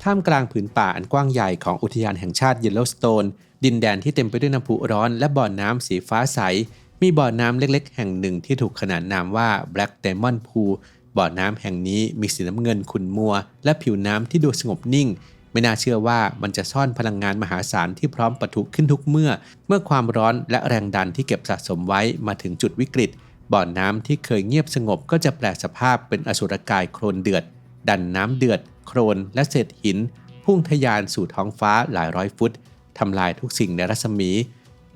ท่ามกลางผืนป่าอันกว้างใหญ่ของอุทยานแห่งชาติเยลโลสโตนดินแดนที่เต็มไปด้วยน้ำพุร้อนและบ่อน้ำสีฟ้าใสมีบ่อน้ำเล็กๆแห่งหนึ่งที่ถูกขนานนามว่า Black Diamond Pool บ่อน้ำแห่งนี้มีสีน้ำเงินขุ่นมัวและผิวน้ำที่ดูสงบนิ่งไม่น่าเชื่อว่ามันจะซ่อนพลังงานมหาศาลที่พร้อมปะทุขึ้นทุกเมื่อความร้อนและแรงดันที่เก็บสะสมไว้มาถึงจุดวิกฤตบ่อน้ำที่เคยเงียบสงบก็จะแปลสภาพเป็นอสุรกายโคลนเดือดดันน้ำเดือดโคลนและเศษหินพุ่งทะยานสู่ท้องฟ้าหลายร้อยฟุตทำลายทุกสิ่งในรัศมี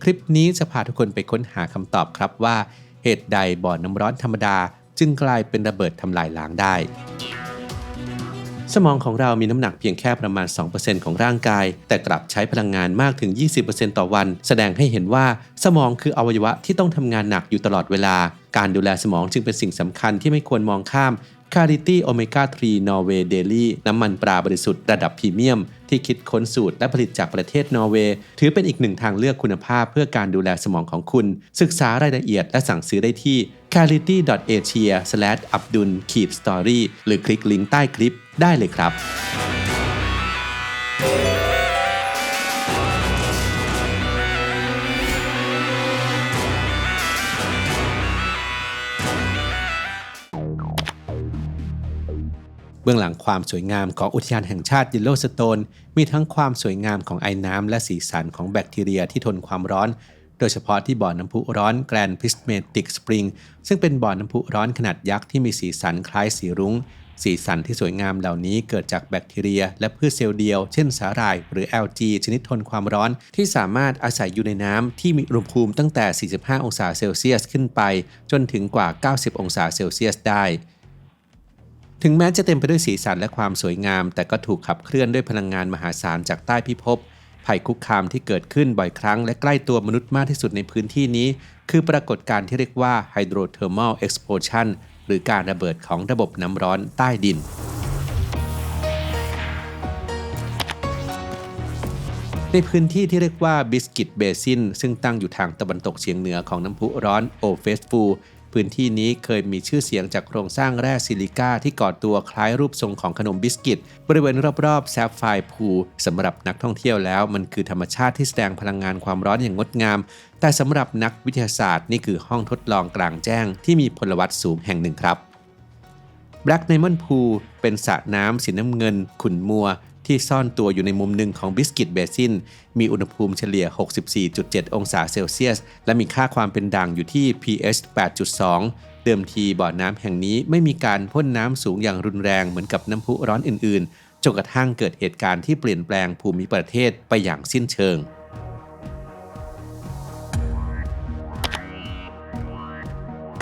คลิปนี้จะพาทุกคนไปค้นหาคำตอบครับว่าเหตุใดบ่อน้ำร้อนธรรมดาจึงกลายเป็นระเบิดทำลายล้างได้สมองของเรามีน้ำหนักเพียงแค่ประมาณ 2% ของร่างกายแต่กลับใช้พลังงานมากถึง 20% ต่อวันแสดงให้เห็นว่าสมองคืออวัยวะที่ต้องทำงานหนักอยู่ตลอดเวลาการดูแลสมองจึงเป็นสิ่งสำคัญที่ไม่ควรมองข้ามClarity Omega 3 Norway Daily น้ำมันปลาบริสุทธิ์ระดับพรีเมียมที่คิดค้นสูตรและผลิตจากประเทศนอร์เวย์ถือเป็นอีกหนึ่งทางเลือกคุณภาพเพื่อการดูแลสมองของคุณศึกษารายละเอียดและสั่งซื้อได้ที่ clarity.asia/abdul-story หรือคลิกลิงก์ใต้คลิปได้เลยครับเบื้องหลังความสวยงามของอุทยานแห่งชาติเยลโลสโตนมีทั้งความสวยงามของไอ้น้ำและสีสันของแบคทีเรียที่ทนความร้อนโดยเฉพาะที่บ่อน้ำพุร้อนแกรนด์พริสเมติกสปริงซึ่งเป็นบ่อน้ำพุร้อนขนาดยักษ์ที่มีสีสันคล้ายสีรุ้งสีสันที่สวยงามเหล่านี้เกิดจากแบคทีเรียและพืชเซลล์เดียวเช่นสาหร่ายหรือแอลจีชนิดทนความร้อนที่สามารถอาศัยอยู่ในน้ำที่มีอุณหภูมิตั้งแต่45องศาเซลเซียสขึ้นไปจนถึงกว่า90องศาเซลเซียสได้ถึงแม้จะเต็มไปด้วยสีสันและความสวยงามแต่ก็ถูกขับเคลื่อนด้วยพลังงานมหาศาลจากใต้พิภพภัยคุกคามที่เกิดขึ้นบ่อยครั้งและใกล้ตัวมนุษย์มากที่สุดในพื้นที่นี้คือปรากฏการณ์ที่เรียกว่า Hydrothermal Explosion หรือการระเบิดของระบบน้ำร้อนใต้ดินในพื้นที่ที่เรียกว่าบิสกิตเบซินซึ่งตั้งอยู่ทางตะวันตกเฉียงเหนือของน้ำพุร้อนโอเฟสฟูพื้นที่นี้เคยมีชื่อเสียงจากโครงสร้างแร่ซิลิก้าที่ก่อตัวคล้ายรูปทรงของขนมบิสกิตบริเวณรอบๆแซฟไฟร์พูลสำหรับนักท่องเที่ยวแล้วมันคือธรรมชาติที่แสดงพลังงานความร้อนอย่างงดงามแต่สำหรับนักวิทยาศาสตร์นี่คือห้องทดลองกลางแจ้งที่มีพลวัตสูงแห่งหนึ่งครับ Black Diamond Pool เป็นสระน้ำสีน้ำเงินขุ่นมัวที่ซ่อนตัวอยู่ในมุมหนึ่งของบิสกิตเบซินมีอุณหภูมิเฉลี่ย 64.7 องศาเซลเซียสและมีค่าความเป็นด่างอยู่ที่ pH 8.2 เดิมทีบ่อน้ำแห่งนี้ไม่มีการพ่นน้ำสูงอย่างรุนแรงเหมือนกับน้ำพุร้อนอื่นๆจนกระทั่งเกิดเหตุการณ์ที่เปลี่ยนแปลงภูมิประเทศไปอย่างสิ้นเชิง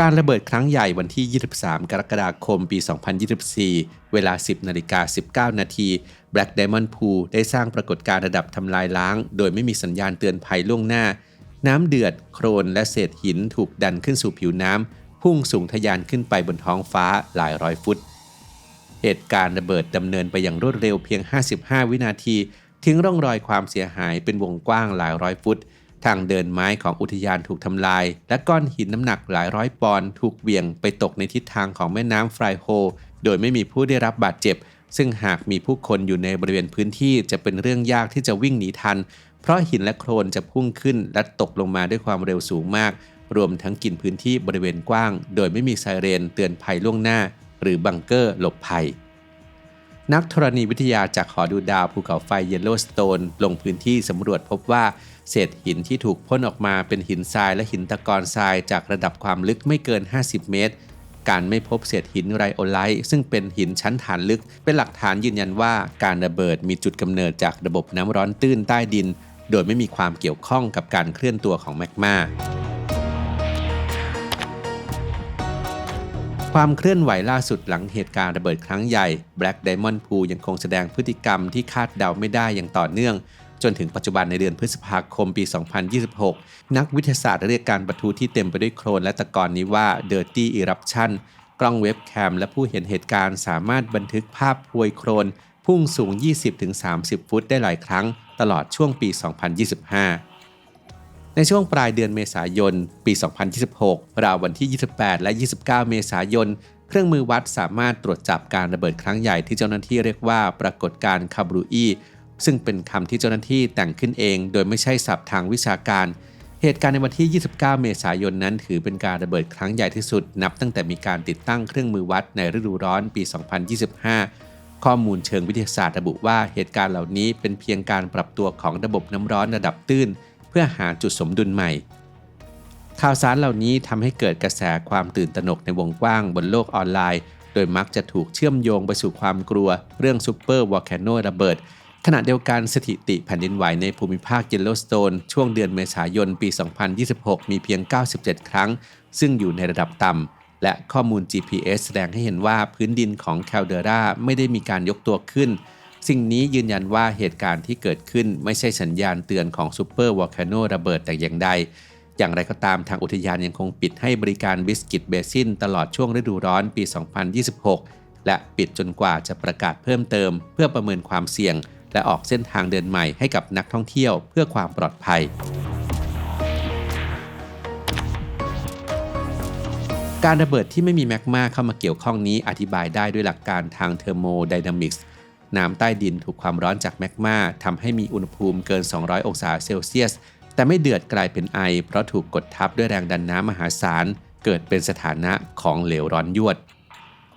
การระเบิดครั้งใหญ่วันที่ 23 กรกฎาคม ปี 2024 เวลา 10:19 นาที Black Diamond Pool ได้สร้างปรากฏการณ์ระดับทำลายล้างโดยไม่มีสัญญาณเตือนภัยล่วงหน้าน้ำเดือดโคลนและเศษหินถูกดันขึ้นสู่ผิวน้ำพุ่งสูงทะยานขึ้นไปบนท้องฟ้าหลายร้อยฟุตเหตุการณ์ระเบิดดำเนินไปอย่างรวดเร็วเพียง 55 วินาทีทิ้งร่องรอยความเสียหายเป็นวงกว้างหลายร้อยฟุตทางเดินไม้ของอุทยานถูกทำลายและก้อนหินน้ำหนักหลายร้อยปอนด์ถูกเหวี่ยงไปตกในทิศทางของแม่น้ำไฟรโฮโดยไม่มีผู้ได้รับบาดเจ็บซึ่งหากมีผู้คนอยู่ในบริเวณพื้นที่จะเป็นเรื่องยากที่จะวิ่งหนีทันเพราะหินและโคลนจะพุ่งขึ้นและตกลงมาด้วยความเร็วสูงมากรวมทั้งกินพื้นที่บริเวณกว้างโดยไม่มีไซเรนเตือนภัยล่วงหน้าหรือบังเกอร์หลบภัยนักธรณีวิทยาจากหอดูดาวภูเขาไฟเยลโลสโตนลงพื้นที่สำรวจพบว่าเศษหินที่ถูกพ่นออกมาเป็นหินทรายและหินตะกอนทรายจากระดับความลึกไม่เกิน50เมตรการไม่พบเศษหินไรโอไลท์ซึ่งเป็นหินชั้นฐานลึกเป็นหลักฐานยืนยันว่าการระเบิดมีจุดกำเนิดจากระบบน้ำร้อนตื้นใต้ดินโดยไม่มีความเกี่ยวข้องกับการเคลื่อนตัวของแมกมาความเคลื่อนไหวล่าสุดหลังเหตุการณ์ระเบิดครั้งใหญ่ Black Diamond Pool ยังคงแสดงพฤติกรรมที่คาดเดาไม่ได้อย่างต่อเนื่องจนถึงปัจจุบันในเดือนพฤษภาคมปี 2026 นักวิทยาศาสตร์เรียกการปะทุที่เต็มไปด้วยโคลนและตะกอนนี้ว่า Dirty Eruption กล้องเว็บแคมและผู้เห็นเหตุการณ์สามารถบันทึกภาพพวยโคลนพุ่งสูง 20-30 ฟุตได้หลายครั้งตลอดช่วงปี 2025 ในช่วงปลายเดือนเมษายน ปี 2026 ราววันที่ 28 และ 29 เมษายน เครื่องมือวัดสามารถตรวจจับการระเบิดครั้งใหญ่ที่เจ้าหน้าที่เรียกว่าปรากฏการณ์คาบรูอีซึ่งเป็นคำที่เจ้าหน้าที่แต่งขึ้นเองโดยไม่ใช่ศัพท์ทางวิชาการเหตุการณ์ในวันที่ 29 เมษายนนั้นถือเป็นการระเบิดครั้งใหญ่ที่สุดนับตั้งแต่มีการติดตั้งเครื่องมือวัดในฤดูร้อนปี 2025 ข้อมูลเชิงวิทยาศาสตร์ระบุว่าเหตุการณ์เหล่านี้เป็นเพียงการปรับตัวของระบบน้ำร้อนระดับตื้นเพื่อหาจุดสมดุลใหม่ข่าวสารเหล่านี้ทำให้เกิดกระแสความตื่นตระหนกในวงกว้างบนโลกออนไลน์โดยมักจะถูกเชื่อมโยงไปสู่ความกลัวเรื่องซูเปอร์วอลแคนโนระเบิดขณะเดียวกันสถิติแผ่นดินไหวในภูมิภาคเยลโลสโตนช่วงเดือนเมษายนปี 2026 มีเพียง 97 ครั้งซึ่งอยู่ในระดับต่ำและข้อมูล GPS แสดงให้เห็นว่าพื้นดินของแคลเดราไม่ได้มีการยกตัวขึ้นสิ่งนี้ยืนยันว่าเหตุการณ์ที่เกิดขึ้นไม่ใช่สัญญาณเตือนของซูเปอร์วอลแคนโนระเบิดแต่อย่างใดอย่างไรก็ตามทางอุทยานยังคงปิดให้บริการบิสกิตเบซินตลอดช่วงฤดูร้อนปี 2026 และปิดจนกว่าจะประกาศเพิ่มเติมเพื่อประเมินความเสี่ยงและออกเส้นทางเดินใหม่ให้กับนักท่องเที่ยวเพื่อความปลอดภัยการระเบิดที่ไม่มีแมกมาเข้ามาเกี่ยวข้องนี้อธิบายได้ด้วยหลักการทางเทอร์โมไดนามิกส์น้ำใต้ดินถูกความร้อนจากแมกมาทำให้มีอุณหภูมิเกิน 200 องศาเซลเซียสแต่ไม่เดือดกลายเป็นไอเพราะถูกกดทับด้วยแรงดันน้ำมหาศาลเกิดเป็นสถานะของเหลวร้อนยวด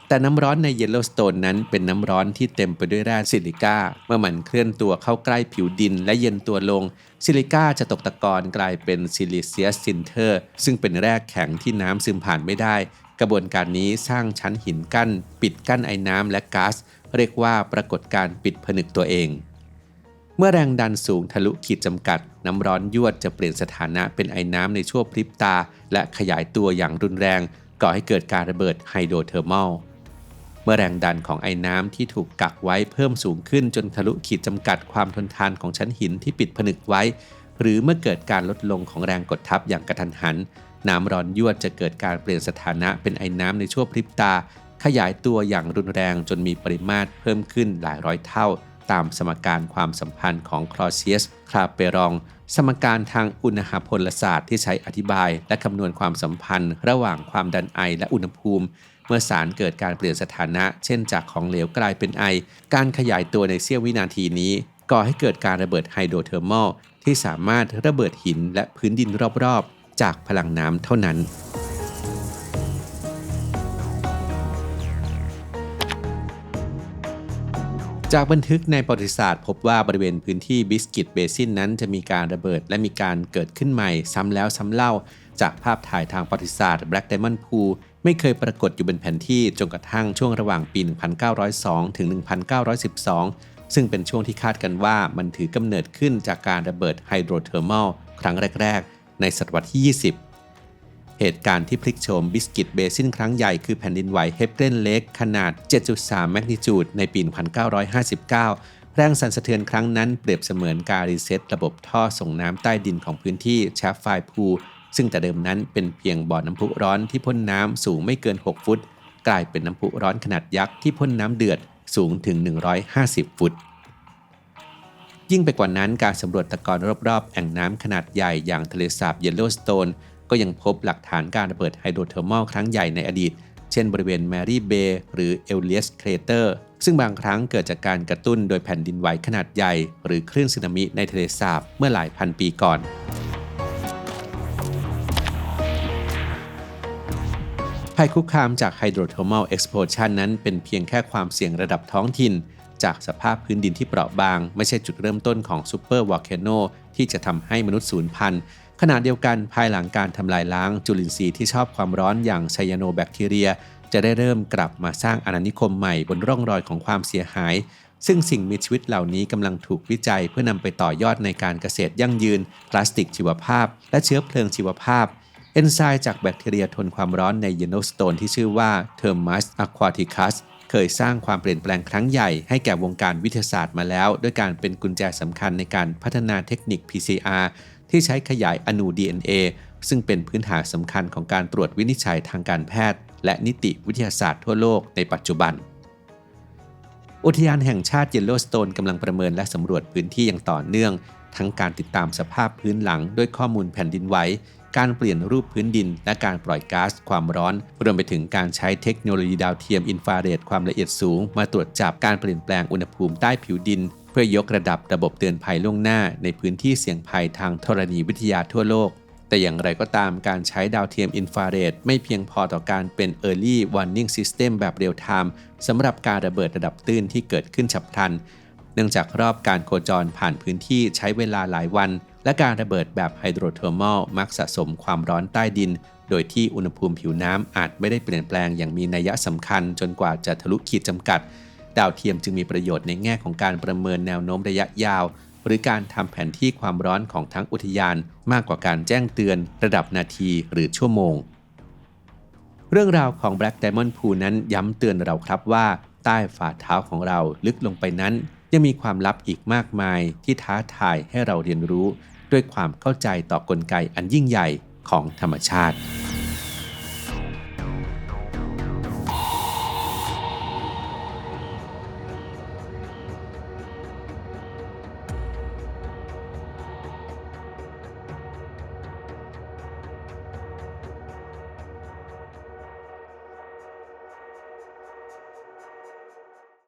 แต่น้ำร้อนในเยลโลสโตนนั้นเป็นน้ำร้อนที่เต็มไปด้วยแร่ซิลิก้าเมื่อมันเคลื่อนตัวเข้าใกล้ผิวดินและเย็นตัวลงซิลิก้าจะตกตะกอนกลายเป็นซิลิเซียสซินเทอร์ซึ่งเป็นแร่แข็งที่น้ำซึมผ่านไม่ได้กระบวนการนี้สร้างชั้นหินกั้นปิดกั้นไอน้ำและก๊าซเรียกว่าปรากฏการณ์ปิดผนึกตัวเองเมื่อแรงดันสูงทะลุขีดจำกัดน้ำร้อนยวดจะเปลี่ยนสถานะเป็นไอน้ำในชั่วพริบตาและขยายตัวอย่างรุนแรงก่อให้เกิดการระเบิดไฮโดรเทอร์มัลเมื่อแรงดันของไอน้ำที่ถูกกักไว้เพิ่มสูงขึ้นจนทะลุขีดจำกัดความทนทานของชั้นหินที่ปิดผนึกไว้หรือเมื่อเกิดการลดลงของแรงกดทับอย่างกระทันหันน้ำร้อนยวดจะเกิดการเปลี่ยนสถานะเป็นไอน้ำในชั่วพริบตาขยายตัวอย่างรุนแรงจนมีปริมาตรเพิ่มขึ้นหลายร้อยเท่าตามสมการความสัมพันธ์ของคลอเซียสคลาเปรองสมการทางอุณหภลศาสตร์ที่ใช้อธิบายและคำนวณความสัมพันธ์ระหว่างความดันไอและอุณหภูมิเมื่อสารเกิดการเปลี่ยนสถานะเช่นจากของเหลวกลายเป็นไอการขยายตัวในเสี้ยววินาทีนี้ก่อให้เกิดการระเบิดไฮโดรเทอร์มัลที่สามารถระเบิดหินและพื้นดินรอบๆจากพลังน้ำเท่านั้นจากบันทึกในประวัติศาสตร์พบว่าบริเวณพื้นที่บิสกิตเบซินนั้นจะมีการระเบิดและมีการเกิดขึ้นใหม่ซ้ำแล้วซ้ำเล่าจากภาพถ่ายทางประวัติศาสตร์ Black Diamond Pool ไม่เคยปรากฏอยู่บนแผนที่จนกระทั่งช่วงระหว่างปี 1902 ถึง 1912 ซึ่งเป็นช่วงที่คาดกันว่ามันถือกำเนิดขึ้นจากการระเบิดไฮโดรเทอร์มัลครั้งแรกๆในศตวรรษที่ 20 เหตุการณ์ที่พลิกโฉมบิสกิตเบซินครั้งใหญ่คือแผ่นดินไหวเฮปเกนเลกขนาด 7.3 แมกนิจูดในปี 1959 แรงสั่นสะเทือนครั้งนั้นเปรียบเสมือนการรีเซ็ตระบบท่อส่งน้ำใต้ดินของพื้นที่แชฟไฟพูลซึ่งแต่เดิมนั้นเป็นเพียงบ่อน้ำพุร้อนที่พ่นน้ำสูงไม่เกิน 6 ฟุตกลายเป็นน้ำพุร้อนขนาดยักษ์ที่พ่นน้ำเดือดสูงถึง 150 ฟุตยิ่งไปกว่านั้นการสำรวจตะกอนรอบๆแอ่งน้ำขนาดใหญ่อย่างทะเลสาบเยลโลสโตนก็ยังพบหลักฐานการระเบิดไฮโดรเทอร์มัลครั้งใหญ่ในอดีตเช่นบริเวณแมรี่เบย์หรือเอลเลียสเครเตอร์ซึ่งบางครั้งเกิดจากการกระตุ้นโดยแผ่นดินไหวขนาดใหญ่หรือคลื่นสึนามิในทะเลสาบเมื่อหลายพันปีก่อนภัยคุกคามจากไฮโดรเทอร์มัลเอ็กซ์โพชันนั้นเป็นเพียงแค่ความเสี่ยงระดับท้องถิ่นจากสภาพพื้นดินที่เปราะบางไม่ใช่จุดเริ่มต้นของซูเปอร์วอลแคนโนที่จะทำให้มนุษย์สูญพันธุ์ขณะเดียวกันภายหลังการทำลายล้างจุลินทรีย์ที่ชอบความร้อนอย่างไซยาโนแบคทีเรียจะได้เริ่มกลับมาสร้างอาณานิคมใหม่บนร่องรอยของความเสียหายซึ่งสิ่งมีชีวิตเหล่านี้กำลังถูกวิจัยเพื่อนำไปต่อยอดในการเกษตรยั่งยืนพลาสติกชีวภาพและเชื้อเพลิงชีวภาพเอนไซม์จากแบคทีเรียทนความร้อนในเยลโลสโตนที่ชื่อว่า Thermus aquaticus เคยสร้างความเปลี่ยนแปลงครั้งใหญ่ให้แก่วงการวิทยาศาสตร์มาแล้วด้วยการเป็นกุญแจสำคัญในการพัฒนาเทคนิค PCR ที่ใช้ขยายอนู DNA ซึ่งเป็นพื้นฐานสำคัญของการตรวจวินิจฉัยทางการแพทย์และนิติวิทยาศาสตร์ทั่วโลกในปัจจุบันอุทยานแห่งชาติเยลโลสโตนกำลังประเมินและสำรวจพื้นที่อย่างต่อเนื่องทั้งการติดตามสภาพพื้นหลังด้วยข้อมูลแผ่นดินไหว การเปลี่ยนรูปพื้นดินและการปล่อยก๊าซความร้อนรวมไปถึงการใช้เทคโนโลยีดาวเทียมอินฟราเรดความละเอียดสูงมาตรวจจับการเปลี่ยนแปลงอุณหภูมิใต้ผิวดินเพื่อยกระดับระบบเตือนภัยล่วงหน้าในพื้นที่เสี่ยงภัยทางธรณีวิทยาทั่วโลกแต่อย่างไรก็ตามการใช้ดาวเทียมอินฟราเรดไม่เพียงพอต่อการเป็น Early Warning System แบบเรียลไทม์สำหรับการระเบิดระดับตื้นที่เกิดขึ้นฉับพลันเนื่องจากรอบการโคจรผ่านพื้นที่ใช้เวลาหลายวันและการระเบิดแบบไฮโดรเทอร์มัลมักสะสมความร้อนใต้ดินโดยที่อุณหภูมิผิวน้ำอาจไม่ได้เปลี่ยนแปลงอย่างมีนัยสำคัญจนกว่าจะทะลุขีดจำกัดดาวเทียมจึงมีประโยชน์ในแง่ของการประเมินแนวโน้มระยะยาวหรือการทำแผนที่ความร้อนของทั้งอุทยานมากกว่าการแจ้งเตือนระดับนาทีหรือชั่วโมงเรื่องราวของ Black Diamond Pool นั้นย้ำเตือนเราครับว่าใต้ฝ่าเท้าของเราลึกลงไปนั้นยังมีความลับอีกมากมายที่ท้าทายให้เราเรียนรู้ด้วยความเข้าใจต่อกลไกอันยิ่งใหญ่ของธรรมชาติ